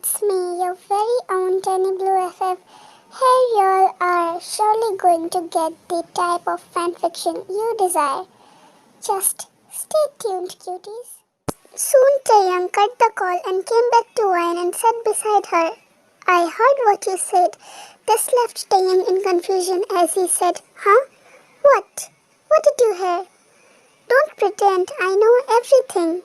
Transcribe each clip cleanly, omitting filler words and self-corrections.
it's me, your very own Tany Blue FF. Here y'all are surely going to get the type of fanfiction you desire. Just stay tuned, cuties. Soon Taeyang cut the call and came back to Wine and sat beside her. I heard what you said. This left Taeyang in confusion as he said, Huh? What? What did you hear? Don't pretend, I know everything.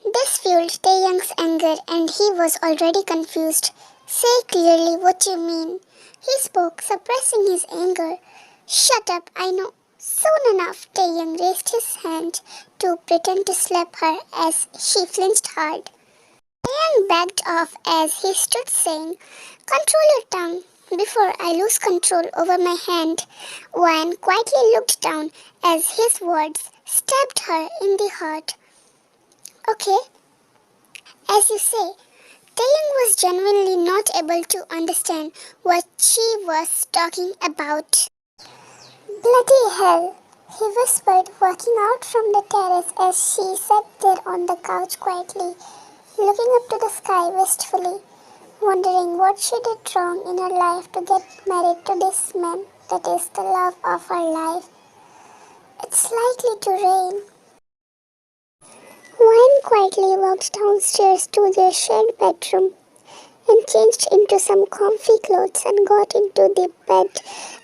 This fueled Taeyang's anger and he was already confused. Say clearly what you mean. He spoke, suppressing his anger. Shut up, I know. Soon enough, Taeyang raised his hand to pretend to slap her as she flinched hard. Taeyang backed off as he stood saying, Control your tongue before I lose control over my hand. Wan quietly looked down as his words stabbed her in the heart. Okay, as you say, Taeyang was genuinely not able to understand what she was talking about. Bloody hell, he whispered, walking out from the terrace as she sat there on the couch quietly, looking up to the sky wistfully, wondering what she did wrong in her life to get married to this man that is the love of her life. It's likely to rain. Wine quietly walked downstairs to their shared bedroom and changed into some comfy clothes and got into the bed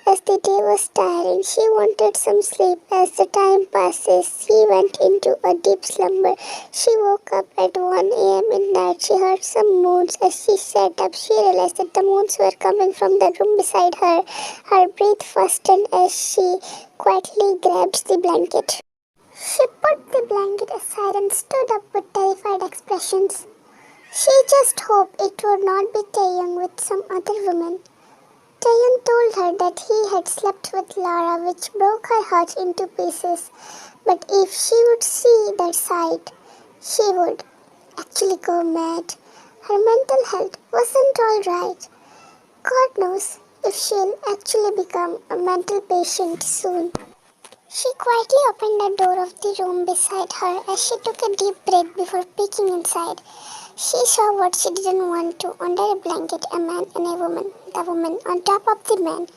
as the day was tiring. She wanted some sleep. As the time passes, she went into a deep slumber. She woke up at 1 a.m. midnight. She heard some moans. As she sat up, she realized that the moans were coming from the room beside her. Her breath fastened as she quietly grabbed the blanket. She put the blanket aside and stood up with terrified expressions. She just hoped it would not be Taeyang with some other woman. Taeyang told her that he had slept with Lara, which broke her heart into pieces. But if she would see that sight, she would actually go mad. Her mental health wasn't all right. God knows if she'll actually become a mental patient soon. She quietly opened the door of the room beside her as she took a deep breath before peeking inside. She saw what she didn't want to under a blanket, a man and a woman. The woman on top of the man.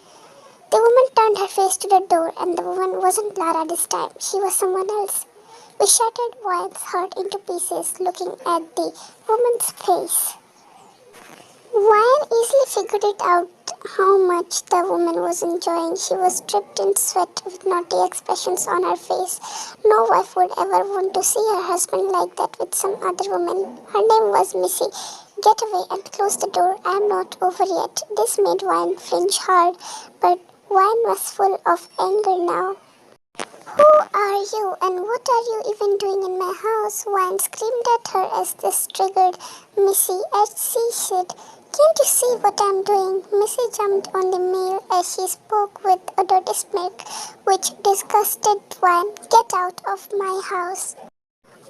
The woman turned her face to the door and the woman wasn't Lara this time. She was someone else. We shattered Wyatt's heart into pieces looking at the woman's face. Wyatt easily figured it out how much the woman was enjoying. She was dripped in sweat with naughty expressions on her face. No wife would ever want to see her husband like that with some other woman. Her name was Missy. Get away and close the door. I am not over yet. This made Wine flinch hard, but Wine was full of anger now. Who are you and what are you even doing in my house? Wine screamed at her as this triggered Missy as she said, Can't you see what I'm doing? Missy jumped on the male as she spoke with a dirty smirk, which disgusted Wine. Get out of my house.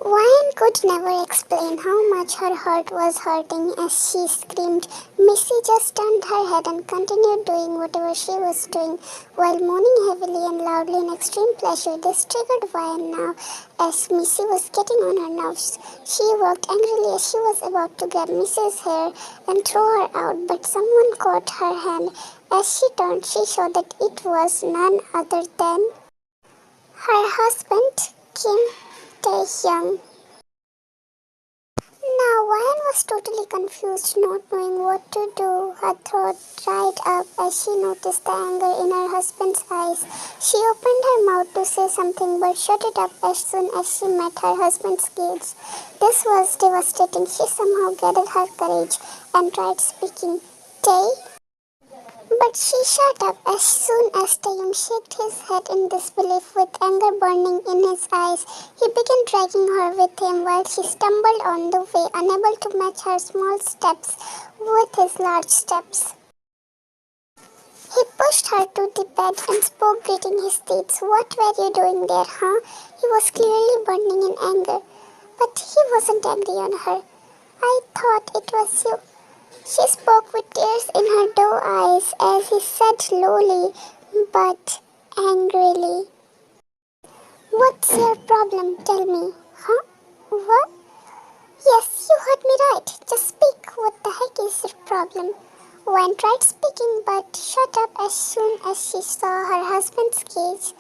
Wine could never explain how much her heart was hurting as she screamed. Missy just turned her head and continued doing whatever she was doing, while moaning heavily and loudly in extreme pleasure. This triggered Wine now, as Missy was getting on her nerves. She walked angrily as she was about to grab Missy's hair and throw her out, but someone caught her hand. As she turned, she saw that it was none other than her husband, Kim Taehyung. Now Wyan was totally confused, not knowing what to do. Her throat dried up as she noticed the anger in her husband's eyes. She opened her mouth to say something but shut it up as soon as she met her husband's gaze. This was devastating. She somehow gathered her courage and tried speaking. Tae? But she shut up as soon as Taeyang shook his head in disbelief with anger burning in his eyes. He began dragging her with him while she stumbled on the way, unable to match her small steps with his large steps. He pushed her to the bed and spoke, gritting his teeth. What were you doing there, huh? He was clearly burning in anger. But he wasn't angry on her. I thought it was you. She spoke with tears in her doe eyes as he said slowly but angrily. What's your problem? Tell me. Huh? What? Yes, you heard me right. Just speak. What the heck? problem. Wan tried speaking but shut up as soon as she saw her husband's gaze.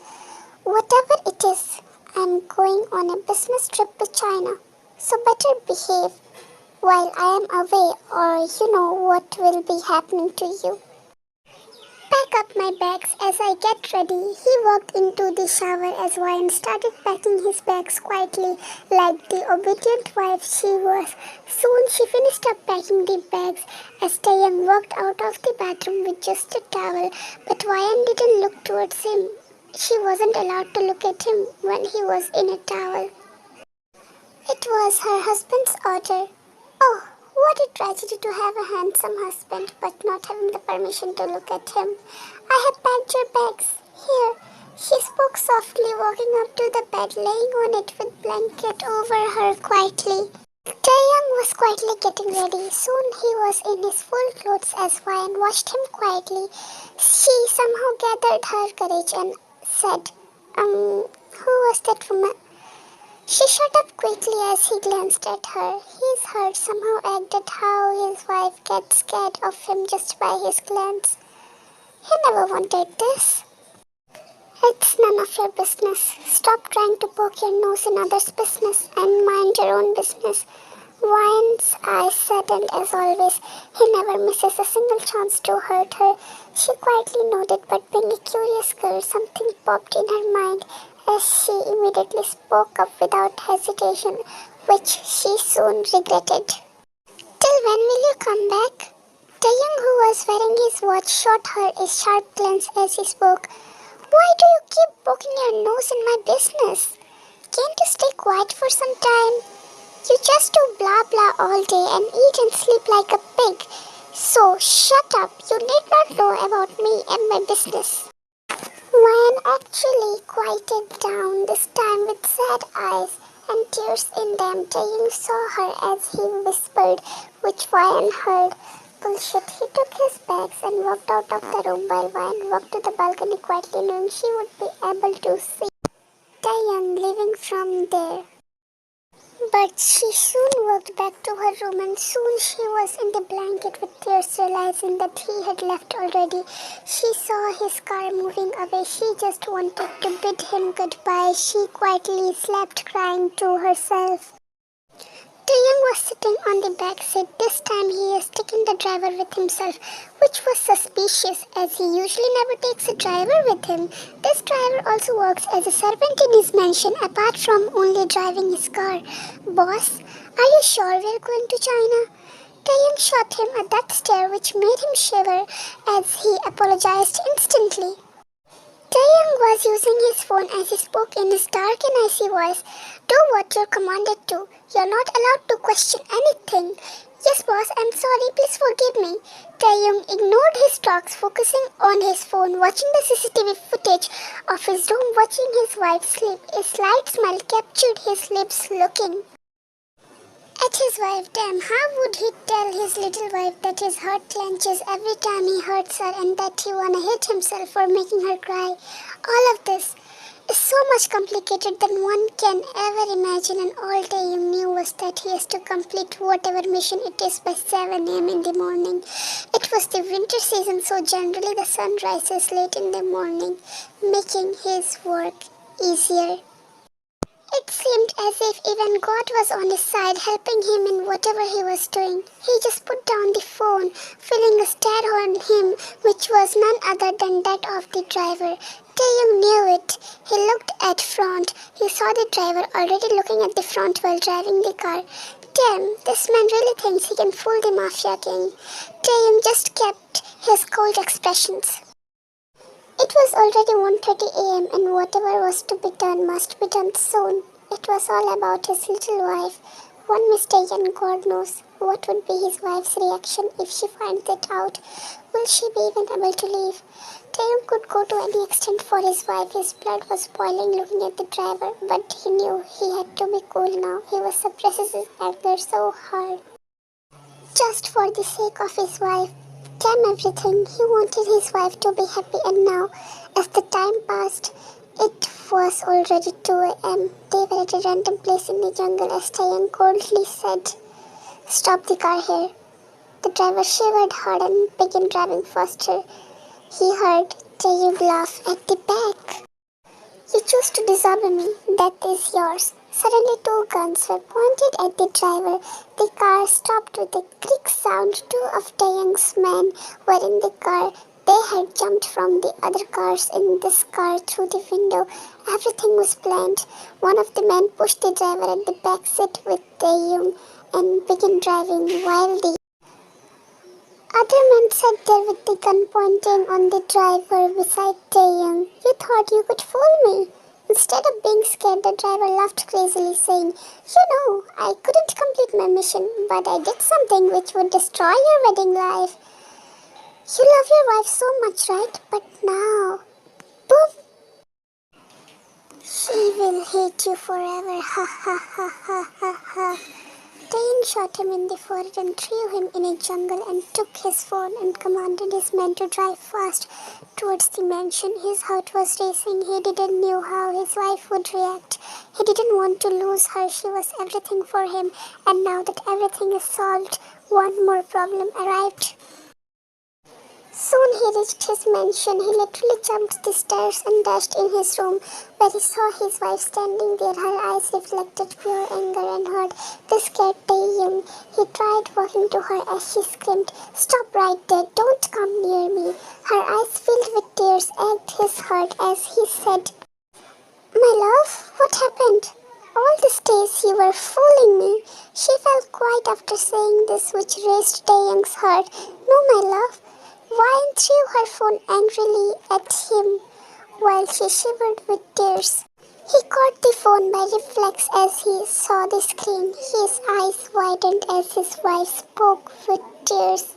Whatever it is, I'm going on a business trip to China, so better behave while I am away or you know what will be happening to you. Pack up my bags as I get ready. He walked into the shower as Ryan started packing his bags quietly, like the obedient wife she was. Soon she finished up packing the bags as Taeyang walked out of the bathroom with just a towel, but Ryan didn't look towards him. She wasn't allowed to look at him when he was in a towel. It was her husband's order. Oh, what a tragedy to have a handsome husband but not having the permission to look at him. I have packed your bags. Here, she spoke softly, walking up to the bed, laying on it with blanket over her quietly. Taeyang was quietly getting ready. Soon he was in his full clothes as Ryan watched him quietly. She somehow gathered her courage and said, who was that woman? She shut up quickly as he glanced at her. His heart somehow ached at how his wife gets scared of him just by his glance. He never wanted this. It's none of your business. Stop trying to poke your nose in others' business and mind your own business. Ryan's eyes saddened as always. He never misses a single chance to hurt her. She quietly nodded, but being a curious girl, something popped in her mind as she immediately spoke up without hesitation, which she soon regretted. Till when will you come back? Taeyang, who was wearing his watch, shot her a sharp glance as he spoke. Why do you keep poking your nose in my business? Can't you stay quiet for some time? You just do blah blah all day and eat and sleep like a pig. So shut up. You need not know about me and my business. Ryan actually quieted down, this time with sad eyes and tears in them. Taeyang saw her as he whispered, which Ryan heard. Bullshit. He took his bags and walked out of the room while Ryan walked to the balcony quietly, knowing she would be able to see Taeyang leaving from there. But she soon walked back to her room and soon she was in the blanket with tears, realizing that he had left already. She saw his car moving away. She just wanted to bid him goodbye. She quietly slept, crying to herself. Taeyang was sitting on the back seat. This time he has taken the driver with himself, which was suspicious as he usually never takes a driver with him. This driver also works as a servant in his mansion apart from only driving his car. Boss, are you sure we are going to China? Taeyang shot him a that stare which made him shiver as he apologized instantly. Taeyang was using his phone as he spoke in his dark and icy voice. Do what you're commanded to. You're not allowed to question anything. Yes, boss, I'm sorry. Please forgive me. Taeyang ignored his talks, focusing on his phone, watching the CCTV footage of his room, watching his wife sleep. A slight smile captured his lips, looking at his wife. Damn, how would he tell his little wife that his heart clenches every time he hurts her and that he wanna hit himself for making her cry? All of this is so much complicated than one can ever imagine, and all Taeyang knew was that he has to complete whatever mission it is by 7 a.m. in the morning. It was the winter season, so generally the sun rises late in the morning, making his work easier. It seemed as if even God was on his side, helping him in whatever he was doing. He just put down the phone, feeling a stare on him, which was none other than that of the driver. Taeyang knew it. He looked at front. He saw the driver already looking at the front while driving the car. Damn, this man really thinks he can fool the Mafia King. Taeyang just kept his cold expressions. It was already 1:30 a.m. and whatever was to be done must be done soon. It was all about his little wife. One mistake and God knows what would be his wife's reaction if she finds it out. Will she be even able to leave? Taeyang could go to any extent for his wife. His blood was boiling looking at the driver, but he knew he had to be cool now. He was suppressing his anger so hard, just for the sake of his wife. Damn everything, he wanted his wife to be happy, and now, as the time passed, it was already 2 a.m. They were at a random place in the jungle as Taeyang coldly said, Stop the car here. The driver shivered hard and began driving faster. He heard Taeyong laugh at the back. You choose to disobey me. That is yours. Suddenly 2 guns were pointed at the driver. The car stopped with a click sound. 2 of Taeyong's men were in the car. They had jumped from the other cars in this car through the window. Everything was planned. One of the men pushed the driver at the back seat with Taeyong and began driving while the other man sat there with the gun pointing on the driver beside Taeyong. You thought you could fool me. Instead of being scared, the driver laughed crazily, saying, You know, I couldn't complete my mission, but I did something which would destroy your wedding life. You love your wife so much, right? But now, boom! She will hate you forever. Ha ha ha ha ha ha. Tany shot him in the forehead and threw him in a jungle and took his phone and commanded his men to drive fast towards the mansion. His heart was racing. He didn't know how his wife would react. He didn't want to lose her. She was everything for him. And now that everything is solved, one more problem arrived. Soon he reached his mansion. He literally jumped the stairs and dashed in his room, where he saw his wife standing there. Her eyes reflected pure anger and hurt. This scared Taeyong. He tried walking to her as she screamed, Stop right there, don't come near me. Her eyes filled with tears egged his heart as he said, My love, what happened? All these days you were fooling me. She felt quiet after saying this, which raised Taeyong's heart. No, my love. Wine threw her phone angrily at him while she shivered with tears. He caught the phone by reflex as he saw the screen. His eyes widened as his wife spoke with tears.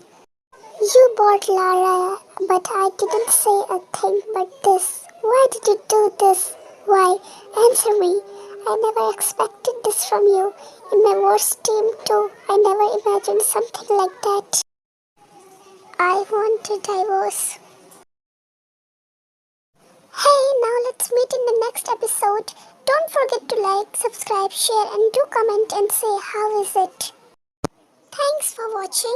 You bought Lara, but I didn't say a thing but this. Why did you do this? Why? Answer me. I never expected this from you. In my worst dream too, I never imagined something like that. I want to divorce. Hey, now let's meet in the next episode. Don't forget to like, subscribe, share and do comment and say how is it. Thanks for watching.